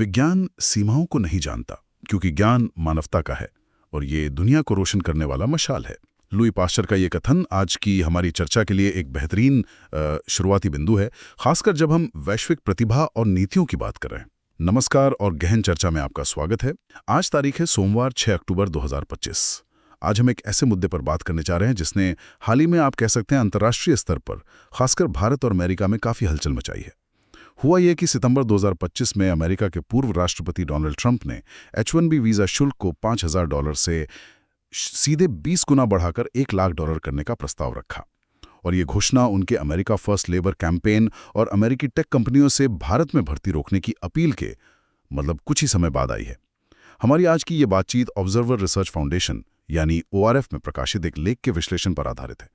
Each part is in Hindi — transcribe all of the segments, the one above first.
विज्ञान सीमाओं को नहीं जानता, क्योंकि ज्ञान मानवता का है और ये दुनिया को रोशन करने वाला मशाल है। लुई पास्चर का ये कथन आज की हमारी चर्चा के लिए एक बेहतरीन शुरुआती बिंदु है, खासकर जब हम वैश्विक प्रतिभा और नीतियों की बात कर रहे हैं। नमस्कार और गहन चर्चा में आपका स्वागत है। आज तारीख है सोमवार 6 अक्टूबर 2025। आज हम एक ऐसे मुद्दे पर बात करने जा रहे हैं जिसने हाल ही में आप कह सकते हैं अंतर्राष्ट्रीय स्तर पर, खासकर भारत और अमेरिका में काफ़ी हलचल मचाई है। हुआ यह कि सितंबर 2025 में अमेरिका के पूर्व राष्ट्रपति डोनाल्ड ट्रंप ने H-1B वीज़ा शुल्क को $5,000 से सीधे 20 गुना बढ़ाकर $1,00,000 करने का प्रस्ताव रखा। और ये घोषणा उनके अमेरिका फर्स्ट लेबर कैंपेन और अमेरिकी टेक कंपनियों से भारत में भर्ती रोकने की अपील के कुछ ही समय बाद आई है। हमारी आज की ये बातचीत ऑब्जर्वर रिसर्च फाउंडेशन यानी ORF में प्रकाशित एक लेख के विश्लेषण पर आधारित है।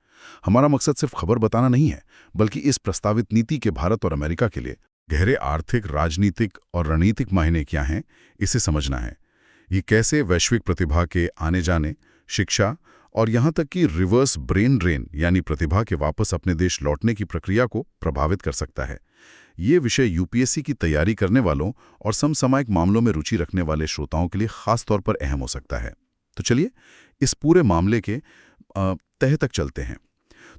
हमारा मकसद सिर्फ खबर बताना नहीं है, बल्कि इस प्रस्तावित नीति के भारत और अमेरिका के लिए गहरे आर्थिक, राजनीतिक और रणनीतिक मायने क्या हैं, इसे समझना है। ये कैसे वैश्विक प्रतिभा के आने जाने, शिक्षा और यहाँ तक कि रिवर्स ब्रेन ड्रेन यानी प्रतिभा के वापस अपने देश लौटने की प्रक्रिया को प्रभावित कर सकता है। ये विषय UPSC की तैयारी करने वालों और समसामयिक मामलों में रुचि रखने वाले श्रोताओं के लिए खास तौर पर अहम हो सकता है। तो चलिए इस पूरे मामले के तह तक चलते हैं।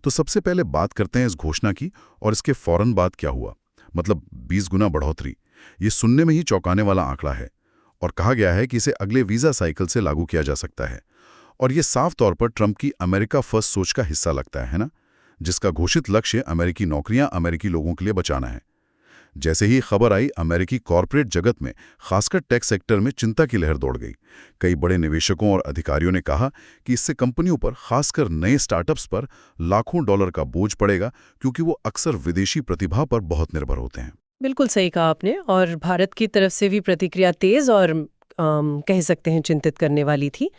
तो सबसे पहले बात करते हैं इस घोषणा की और इसके फौरन बाद क्या हुआ। 20 गुना बढ़ोतरी, ये सुनने में ही चौंकाने वाला आंकड़ा है और कहा गया है कि इसे अगले वीज़ा साइकिल से लागू किया जा सकता है। और ये साफ तौर पर ट्रंप की अमेरिका फर्स्ट सोच का हिस्सा लगता है ना, जिसका घोषित लक्ष्य अमेरिकी नौकरियां अमेरिकी लोगों के लिए बचाना है। जैसे ही खबर आई, अमेरिकी कॉरपोरेट जगत में, खासकर टेक सेक्टर में चिंता की लहर दौड़ गई। कई बड़े निवेशकों और अधिकारियों ने कहा कि इससे कंपनियों पर, खासकर नए स्टार्टअप्स पर लाखों डॉलर का बोझ पड़ेगा, क्योंकि वो अक्सर विदेशी प्रतिभा पर बहुत निर्भर होते हैं। बिल्कुल सही कहा आपने। और भारत की तरफ से भी प्रतिक्रिया तेज और कह सकते हैं चिंतित करने वाली थी।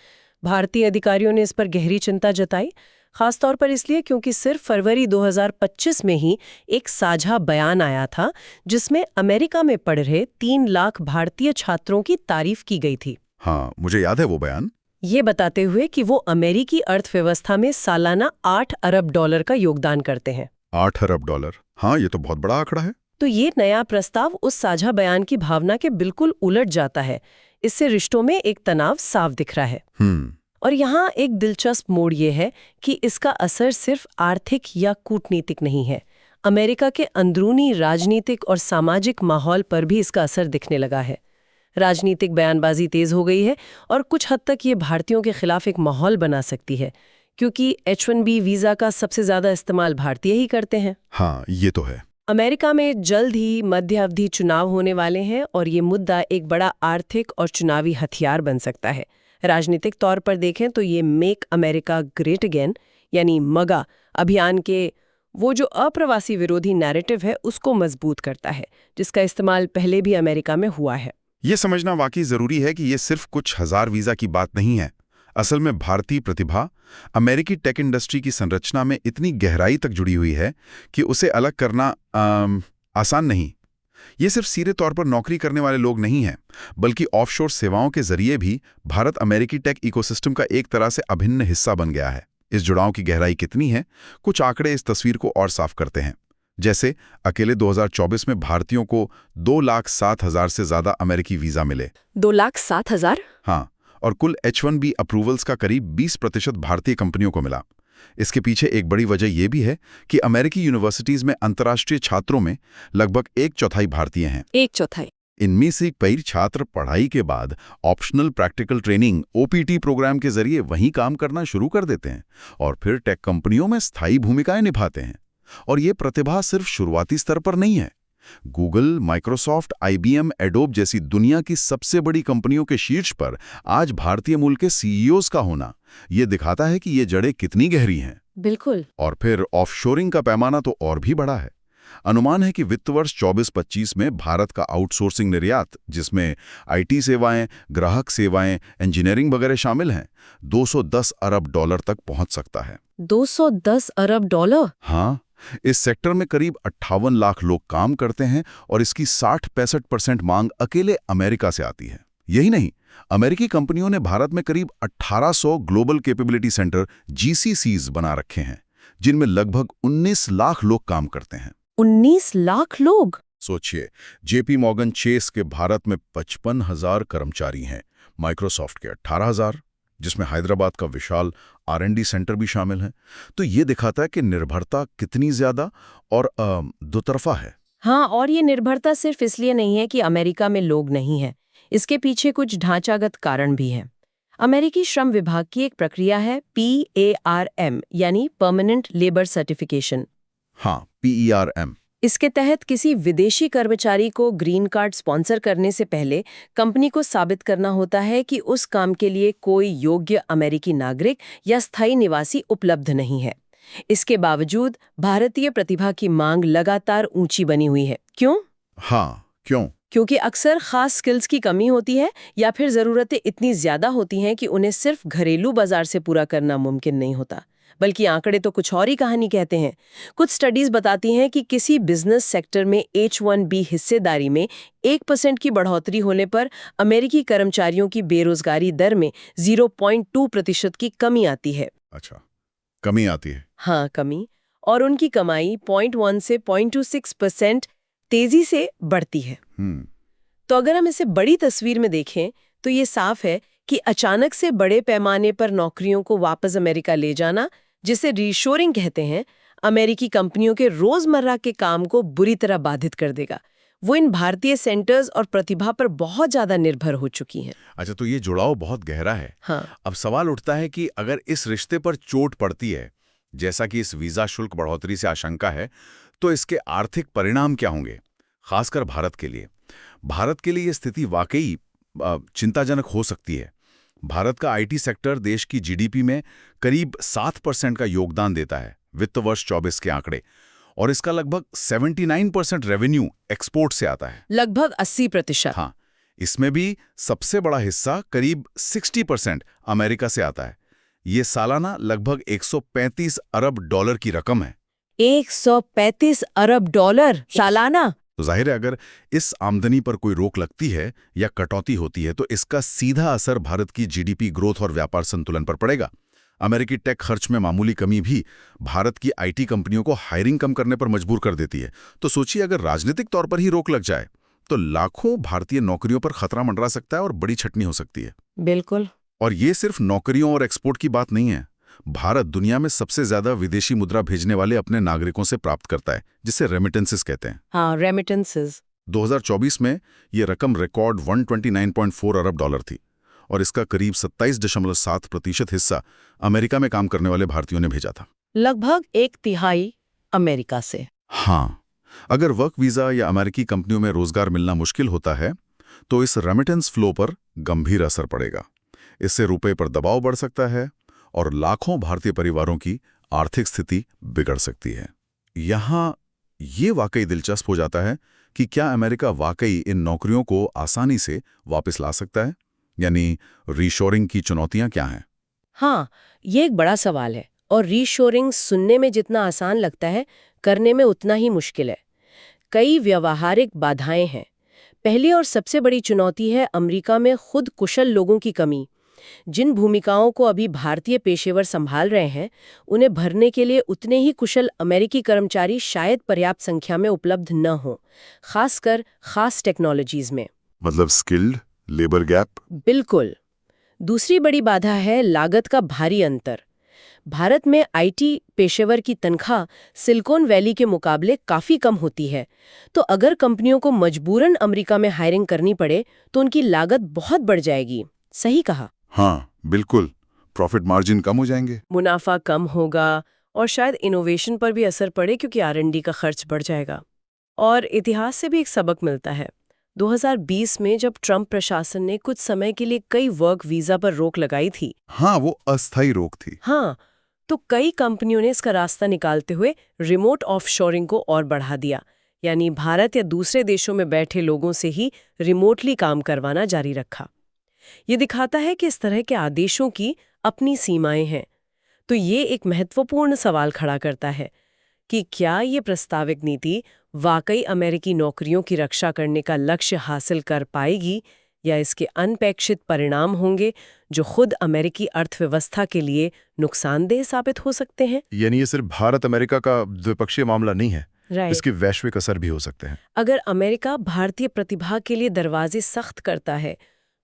भारतीय अधिकारियों ने इस पर गहरी चिंता जताई, खासतौर पर इसलिए क्योंकि सिर्फ फरवरी 2025 में ही एक साझा बयान आया था जिसमें अमेरिका में पढ़ रहे 3 लाख भारतीय छात्रों की तारीफ की गई थी। हाँ, मुझे याद है वो बयान। ये बताते हुए कि वो अमेरिकी अर्थव्यवस्था में सालाना $8 अरब का योगदान करते हैं। $8 अरब, हाँ, ये तो बहुत बड़ा आंकड़ा है। तो ये नया प्रस्ताव उस साझा बयान की भावना के बिल्कुल उलट जाता है। इससे रिश्तों में एक तनाव साफ दिख रहा है। और यहाँ एक दिलचस्प मोड़ ये है कि इसका असर सिर्फ आर्थिक या कूटनीतिक नहीं है। अमेरिका के अंदरूनी राजनीतिक और सामाजिक माहौल पर भी इसका असर दिखने लगा है। राजनीतिक बयानबाजी तेज हो गई है और कुछ हद तक ये भारतीयों के खिलाफ एक माहौल बना सकती है, क्योंकि H-1B वीज़ा का सबसे ज़्यादा इस्तेमाल भारतीय ही करते हैं। हाँ, ये तो है। अमेरिका में जल्द ही मध्य अवधि चुनाव होने वाले हैं और ये मुद्दा एक बड़ा आर्थिक और चुनावी हथियार बन सकता है। राजनीतिक तौर पर देखें तो ये मेक अमेरिका ग्रेट अगेन यानी मगा अभियान के वो जो अप्रवासी विरोधी नैरेटिव है उसको मजबूत करता है, जिसका इस्तेमाल पहले भी अमेरिका में हुआ है। ये समझना वाकई जरूरी है कि ये सिर्फ कुछ हजार वीज़ा की बात नहीं है। असल में भारतीय प्रतिभा अमेरिकी टेक इंडस्ट्री की संरचना में इतनी गहराई तक जुड़ी हुई है कि उसे अलग करना आसान नहीं। ये सिर्फ सीधे तौर पर नौकरी करने वाले लोग नहीं हैं, बल्कि ऑफशोर सेवाओं के जरिए भी भारत अमेरिकी टेक इकोसिस्टम का एक तरह से अभिन्न हिस्सा बन गया है। इस जुड़ाव की गहराई कितनी है, कुछ आंकड़े इस तस्वीर को और साफ करते हैं। जैसे अकेले 2024 में भारतीयों को 2,07,000 से ज्यादा अमेरिकी वीजा मिले। 2,07,000? हाँ, और कुल H-1B अप्रूवल्स का करीब 20% भारतीय कंपनियों को मिला। इसके पीछे एक बड़ी वजह यह भी है कि अमेरिकी यूनिवर्सिटीज में अंतर्राष्ट्रीय छात्रों में लगभग 1/4 भारतीय हैं। 1/4। इनमें से कई छात्र पढ़ाई के बाद optional practical training OPT program के जरिए वहीं काम करना शुरू कर देते हैं और फिर टेक कंपनियों में स्थायी भूमिकाएं निभाते हैं। और ये प्रतिभा सिर्फ शुरुआती स्तर पर नहीं है। गूगल, माइक्रोसॉफ्ट, IBM, एडोब जैसी दुनिया की सबसे बड़ी कंपनियों के शीर्ष पर आज भारतीय मूल के CEOs का होना ये दिखाता है कि ये जड़ें कितनी गहरी हैं। बिल्कुल। और फिर ऑफशोरिंग का पैमाना तो और भी बड़ा है। अनुमान है कि वित्त वर्ष 24-25 में भारत का आउटसोर्सिंग निर्यात, जिसमें IT सेवाएं, ग्राहक सेवाएं, इंजीनियरिंग वगैरह शामिल हैं, $210 अरब तक पहुंच सकता है। $210 अरब? हाँ, इस सेक्टर में करीब 58 लाख लोग काम करते हैं और इसकी 60-65% मांग अकेले अमेरिका से आती है। यही नहीं, अमेरिकी कंपनियों ने भारत में करीब 1800 ग्लोबल कैपेबिलिटी सेंटर GCCs बना रखे हैं, जिनमें लगभग 19 लाख लोग काम करते हैं। 19 लाख लोग? सोचिए, जेपी मॉर्गन चेस के भारत में 55,000 कर्मचारी हैं, माइक्रोसॉफ्ट के 18,000, जिसमें हैदराबाद का विशाल R&D सेंटर भी शामिल है। तो ये दिखाता है कि निर्भरता कितनी ज्यादा और दुतरफा है। हाँ, और ये निर्भरता सिर्फ इसलिए नहीं है कि अमेरिका में लोग नहीं हैं। इसके पीछे कुछ ढांचागत कारण भी हैं। अमेरिकी श्रम विभाग की एक प्रक्रिया है PARM, यानी परमानेंट लेबर सर्टिफिकेशन। हाँ, PERM। इसके तहत किसी विदेशी कर्मचारी को ग्रीन कार्ड स्पॉन्सर करने से पहले कंपनी को साबित करना होता है कि उस काम के लिए कोई योग्य अमेरिकी नागरिक या स्थायी निवासी उपलब्ध नहीं है। इसके बावजूद भारतीय प्रतिभा की मांग लगातार ऊंची बनी हुई है। क्यों? हाँ, क्यों? क्योंकि अक्सर खास स्किल्स की कमी होती है या फिर ज़रूरतें इतनी ज़्यादा होती हैं कि उन्हें सिर्फ घरेलू बाजार से पूरा करना मुमकिन नहीं होता। बल्कि आंकड़े तो कुछ और ही कहानी कहते हैं। कुछ स्टडीज बताती हैं कि किसी बिजनेस सेक्टर में H1B हिस्सेदारी में 1% की बढ़ोतरी होने पर अमेरिकी कर्मचारियों की बेरोजगारी दर में 0.2% की कमी आती है। अच्छा, कमी आती है। हाँ, कमी। और उनकी कमाई 0.1 से 0.26% तेजी से बढ़ती है। तो अगर हम इसे बड़ी तस्वीर में देखें तो ये साफ है कि अचानक से बड़े पैमाने पर नौकरियों को वापस अमेरिका ले जाना, जिसे रीशोरिंग कहते हैं, अमेरिकी कंपनियों के रोजमर्रा के काम को बुरी तरह बाधित कर देगा। वो इन भारतीय सेंटर्स और प्रतिभा पर बहुत ज्यादा निर्भर हो चुकी हैं। अच्छा, तो ये जुड़ाव बहुत गहरा है। हाँ। अब सवाल उठता है कि अगर इस रिश्ते पर चोट पड़ती है, जैसा कि इस वीजा शुल्क बढ़ोतरी से आशंका है, तो इसके आर्थिक परिणाम क्या होंगे, खासकर भारत के लिए? भारत के लिए ये स्थिति वाकई चिंताजनक हो सकती है। भारत का IT सेक्टर देश की GDP में करीब 7% का योगदान देता है, वित्त वर्ष 24 के आंकड़े, और इसका लगभग 79% रेवेन्यू एक्सपोर्ट से आता है। लगभग 80%। हाँ, इसमें भी सबसे बड़ा हिस्सा करीब 60% अमेरिका से आता है। ये सालाना लगभग 135 अरब डॉलर की रकम है। 135 अरब डॉलर सालाना? तो जाहिर है, अगर इस आमदनी पर कोई रोक लगती है या कटौती होती है तो इसका सीधा असर भारत की GDP ग्रोथ और व्यापार संतुलन पर पड़ेगा। अमेरिकी टेक खर्च में मामूली कमी भी भारत की IT कंपनियों को हायरिंग कम करने पर मजबूर कर देती है। तो सोचिए, अगर राजनीतिक तौर पर ही रोक लग जाए तो लाखों भारतीय नौकरियों पर खतरा मंडरा सकता है और बड़ी छटनी हो सकती है। बिल्कुल। और ये सिर्फ नौकरियों और एक्सपोर्ट की बात नहीं है। भारत दुनिया में सबसे ज्यादा विदेशी मुद्रा भेजने वाले अपने नागरिकों से प्राप्त करता है, जिसे रेमिटेंसेस कहते हैं। हाँ, रेमिटेंसेस। 2024 में ये रकम रिकॉर्ड 129.4 अरब डॉलर थी और इसका करीब 27.7% हिस्सा अमेरिका में काम करने वाले भारतीयों ने भेजा था। लगभग 1/3 अमेरिका से। हाँ, अगर वर्क वीजा या अमेरिकी कंपनियों में रोजगार मिलना मुश्किल होता है तो इस रेमिटेंस फ्लो पर गंभीर असर पड़ेगा। इससे रुपए पर दबाव बढ़ सकता है और लाखों भारतीय परिवारों की आर्थिक स्थिति बिगड़ सकती है। यहाँ ये वाकई दिलचस्प हो जाता है कि क्या अमेरिका वाकई इन नौकरियों को आसानी से वापस ला सकता है, यानी रीशोरिंग की चुनौतियां क्या हैं? हाँ, ये एक बड़ा सवाल है और रीशोरिंग सुनने में जितना आसान लगता है, करने में उतना ही मुश्किल है। कई व्यावहारिक बाधाएं हैं। पहली और सबसे बड़ी चुनौती है अमेरिका में खुद कुशल लोगों की कमी। जिन भूमिकाओं को अभी भारतीय पेशेवर संभाल रहे हैं, उन्हें भरने के लिए उतने ही कुशल अमेरिकी कर्मचारी शायद पर्याप्त संख्या में उपलब्ध न हों, खासकर खास टेक्नोलॉजीज में। मतलब स्किल्ड लेबर गैप? बिल्कुल। दूसरी बड़ी बाधा है लागत का भारी अंतर। भारत में IT पेशेवर की तनख्वाह सिलिकॉन वैली के मुकाबले काफी कम होती है, तो अगर कंपनियों को मजबूरन अमेरिका में हायरिंग करनी पड़े तो उनकी लागत बहुत बढ़ जाएगी। सही कहा। हाँ, बिल्कुल। प्रॉफिट मार्जिन कम हो जाएंगे, मुनाफा कम होगा और शायद इनोवेशन पर भी असर पड़े क्योंकि R&D का खर्च बढ़ जाएगा। और इतिहास से भी एक सबक मिलता है। 2020 में जब ट्रंप प्रशासन ने कुछ समय के लिए कई वर्क वीजा पर रोक लगाई थी। हाँ, वो अस्थायी रोक थी। हाँ, तो कई कंपनियों ने इसका रास्ता निकालते हुए रिमोट ऑफशोरिंग को और बढ़ा दिया, यानी भारत या दूसरे देशों में बैठे लोगों से ही रिमोटली काम करवाना जारी रखा। ये दिखाता है कि इस तरह के आदेशों की अपनी सीमाएं हैं। तो ये एक महत्वपूर्ण सवाल खड़ा करता है कि क्या ये प्रस्तावित नीति वाकई अमेरिकी नौकरियों की रक्षा करने का लक्ष्य हासिल कर पाएगी या इसके अनपेक्षित परिणाम होंगे जो खुद अमेरिकी अर्थव्यवस्था के लिए नुकसानदेह साबित हो सकते हैं। यानी ये सिर्फ भारत अमेरिका का द्विपक्षीय मामला नहीं है, राइट। इसके वैश्विक असर भी हो सकते हैं। अगर अमेरिका भारतीय प्रतिभा के लिए दरवाजे सख्त करता है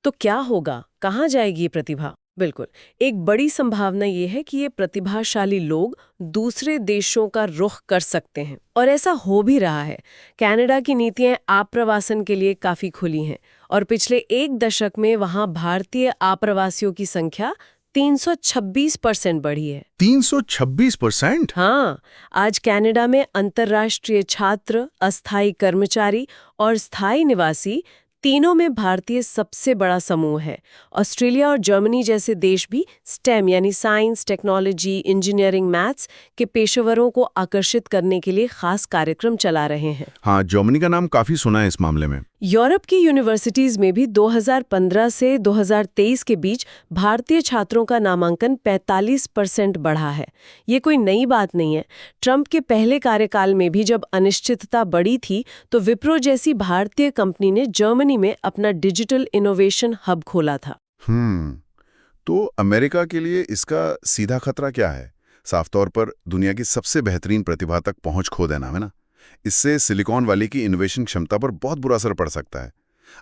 तो क्या होगा, कहाँ जाएगी ये प्रतिभा? बिल्कुल, एक बड़ी संभावना ये है कि ये प्रतिभाशाली लोग दूसरे देशों का रुख कर सकते हैं और ऐसा हो भी रहा है। कनाडा की नीतियां आप्रवासन के लिए काफी खुली हैं और पिछले 1 दशक में वहां भारतीय आप्रवासियों की संख्या 326% बढ़ी है। 326%? हाँ, आज कनाडा में अंतर्राष्ट्रीय छात्र, अस्थायी कर्मचारी और स्थायी निवासी तीनों में भारतीय सबसे बड़ा समूह है। ऑस्ट्रेलिया और जर्मनी जैसे देश भी स्टेम यानी साइंस, टेक्नोलॉजी, इंजीनियरिंग, मैथ्स के पेशेवरों को आकर्षित करने के लिए खास कार्यक्रम चला रहे हैं। हाँ, जर्मनी का नाम काफी सुना है इस मामले में। यूरोप की यूनिवर्सिटीज में भी 2015 से 2023 के बीच भारतीय छात्रों का नामांकन 45% बढ़ा है। ये कोई नई बात नहीं है। ट्रंप के पहले कार्यकाल में भी जब अनिश्चितता बढ़ी थी तो विप्रो जैसी भारतीय कंपनी ने जर्मनी में अपना डिजिटल इनोवेशन हब खोला था। तो अमेरिका के लिए इसका सीधा खतरा क्या है? साफ तौर पर दुनिया की सबसे बेहतरीन प्रतिभा तक पहुंच खो देना, है ना? इससे सिलिकॉन वैली की इनोवेशन क्षमता पर बहुत बुरा असर पड़ सकता है।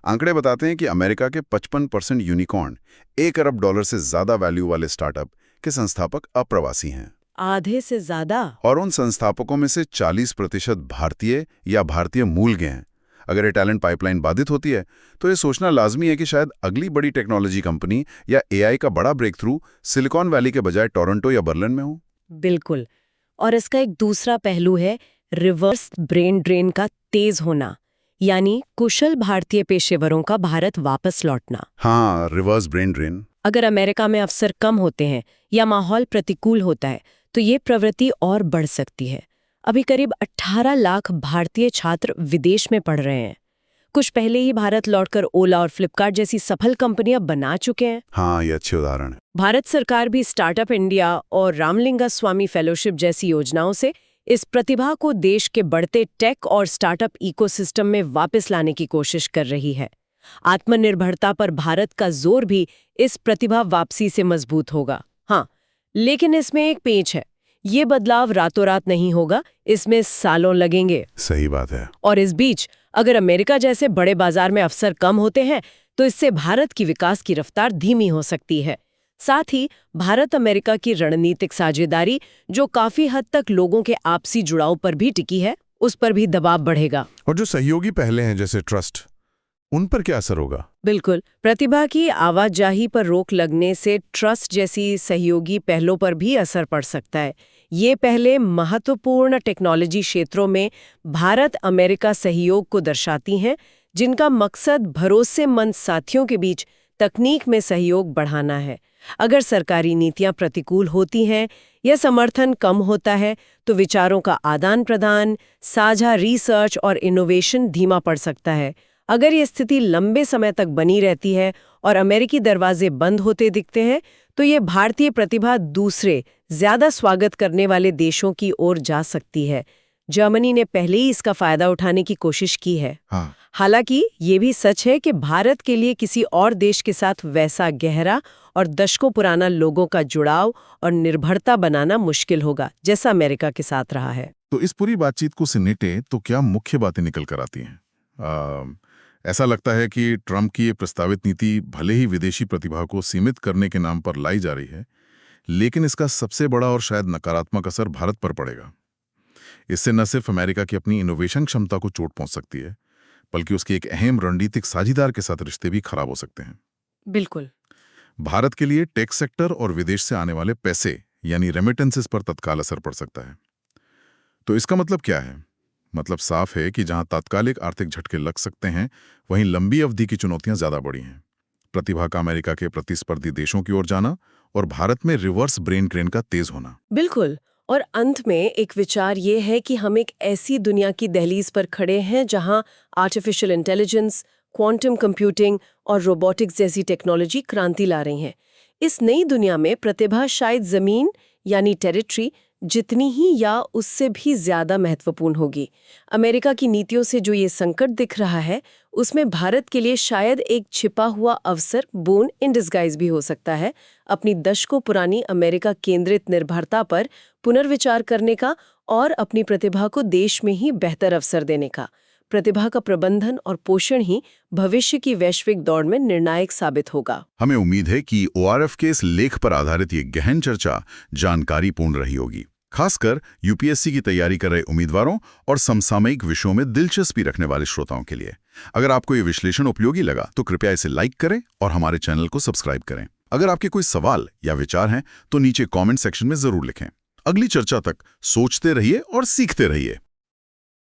आंकड़े बताते हैं कि अमेरिका के 55% यूनिकॉर्न, $1 अरब से ज्यादा वैल्यू वाले स्टार्टअप के संस्थापक अप्रवासी हैं। आधे से ज्यादा। और उन संस्थापकों में से 40% भारतीय या भारतीय मूल के हैं। अगर ये टैलेंट पाइपलाइन बाधित होती है तो ये सोचना लाजमी है कि शायद अगली बड़ी टेक्नोलॉजी कंपनी या एआई का बड़ा ब्रेक थ्रू सिलिकॉन वैली के बजाय टोरंटो या बर्लिन में हो। बिल्कुल। और इसका एक दूसरा पहलू है रिवर्स ब्रेन ड्रेन का तेज होना, यानी कुशल भारतीय पेशेवरों का भारत वापस लौटना। हाँ, रिवर्स ब्रेन ड्रेन। अगर अमेरिका में अवसर कम होते हैं या माहौल प्रतिकूल होता है तो ये प्रवृत्ति और बढ़ सकती है। अभी करीब 18 लाख भारतीय छात्र विदेश में पढ़ रहे हैं। कुछ पहले ही भारत लौटकर ओला और फ्लिपकार्ट जैसी सफल कंपनियां बना चुके हैं। हाँ, ये अच्छे उदाहरण है। भारत सरकार भी स्टार्टअप इंडिया और रामलिंगा स्वामी फेलोशिप जैसी योजनाओं से इस प्रतिभा को देश के बढ़ते टेक और स्टार्टअप इकोसिस्टम में वापस लाने की कोशिश कर रही है। आत्मनिर्भरता पर भारत का जोर भी इस प्रतिभा वापसी से मजबूत होगा। हाँ, लेकिन इसमें एक पेच है। ये बदलाव रातों रात नहीं होगा, इसमें सालों लगेंगे। सही बात है। और इस बीच अगर अमेरिका जैसे बड़े बाजार में अवसर कम होते हैं तो इससे भारत की विकास की रफ्तार धीमी हो सकती है। साथ ही भारत अमेरिका की रणनीतिक साझेदारी, जो काफी हद तक लोगों के आपसी जुड़ाव पर भी टिकी है, उस पर भी दबाव बढ़ेगा। और जो सहयोगी पहले हैं जैसे ट्रस्ट, उन पर क्या असर होगा? बिल्कुल, प्रतिभा की आवाजाही पर रोक लगने से ट्रस्ट जैसी सहयोगी पहलों पर भी असर पड़ सकता है। ये पहले महत्वपूर्ण टेक्नोलॉजी क्षेत्रों में भारत अमेरिका सहयोग को दर्शाती हैं, जिनका मकसद भरोसेमंद साथियों के बीच तकनीक में सहयोग बढ़ाना है। अगर सरकारी नीतियां प्रतिकूल होती हैं या समर्थन कम होता है तो विचारों का आदान प्रदान, साझा रिसर्च और इनोवेशन धीमा पड़ सकता है। अगर ये स्थिति लंबे समय तक बनी रहती है और अमेरिकी दरवाजे बंद होते दिखते हैं तो ये भारतीय प्रतिभा दूसरे, ज्यादा स्वागत करने वाले देशों की ओर जा सकती है। जर्मनी ने पहले ही इसका फायदा उठाने की कोशिश की है। हाँ। हालांकि ये भी सच है कि भारत के लिए किसी और देश के साथ वैसा गहरा और दशकों पुराना लोगों का जुड़ाव और निर्भरता बनाना मुश्किल होगा जैसा अमेरिका के साथ रहा है। तो इस पूरी बातचीत को समेटे तो क्या मुख्य बातें निकल कर आती हैं? ऐसा लगता है कि ट्रंप की ये प्रस्तावित नीति भले ही विदेशी प्रतिभा को सीमित करने के नाम पर लाई जा रही है, लेकिन इसका सबसे बड़ा और शायद नकारात्मक असर भारत पर पड़ेगा। इससे न सिर्फ अमेरिका की अपनी इनोवेशन क्षमता को चोट पहुंच सकती है, बल्कि उसके एक अहम रणनीतिक साझीदार के साथ रिश्ते भी खराब हो सकते हैं। बिल्कुल। भारत के लिए टेक सेक्टर और विदेश से आने वाले पैसे यानी रेमिटेंसेस पर तत्काल असर पड़ सकता है। तो इसका मतलब क्या है? मतलब साफ है कि जहां तात्कालिक आर्थिक झटके लग सकते हैं, वहीं लंबी अवधि की चुनौतियां ज्यादा बड़ी हैं। प्रतिभा का अमेरिका के प्रतिस्पर्धी देशों की ओर जाना और भारत में रिवर्स ब्रेन ड्रेन का तेज होना। बिल्कुल। और अंत में एक विचार ये है कि हम एक ऐसी दुनिया की दहलीज पर खड़े हैं जहां आर्टिफिशियल इंटेलिजेंस, क्वांटम कंप्यूटिंग और रोबोटिक्स जैसी टेक्नोलॉजी क्रांति ला रही हैं। इस नई दुनिया में प्रतिभा शायद जमीन यानी टेरिटरी जितनी ही या उससे भी ज्यादा महत्वपूर्ण होगी। अमेरिका की नीतियों से जो ये संकट दिख रहा है उसमें भारत के लिए शायद एक छिपा हुआ अवसर बोर्न इन डिस्गाइज भी हो सकता है, अपनी दशकों पुरानी अमेरिका केंद्रित निर्भरता पर पुनर्विचार करने का और अपनी प्रतिभा को देश में ही बेहतर अवसर देने का। प्रतिभा का प्रबंधन और पोषण ही भविष्य की वैश्विक दौड़ में निर्णायक साबित होगा। हमें उम्मीद है कि ORF के इस लेख पर आधारित ये गहन चर्चा जानकारीपूर्ण रही होगी, खासकर यूपीएससी की तैयारी कर रहे उम्मीदवारों और समसामयिक विषयों में दिलचस्पी रखने वाले श्रोताओं के लिए। अगर आपको ये विश्लेषण उपयोगी लगा तो कृपया इसे लाइक करें और हमारे चैनल को सब्सक्राइब करें। अगर आपके कोई सवाल या विचार हैं तो नीचे कमेंट सेक्शन में जरूर लिखें। अगली चर्चा तक सोचते रहिए और सीखते रहिए।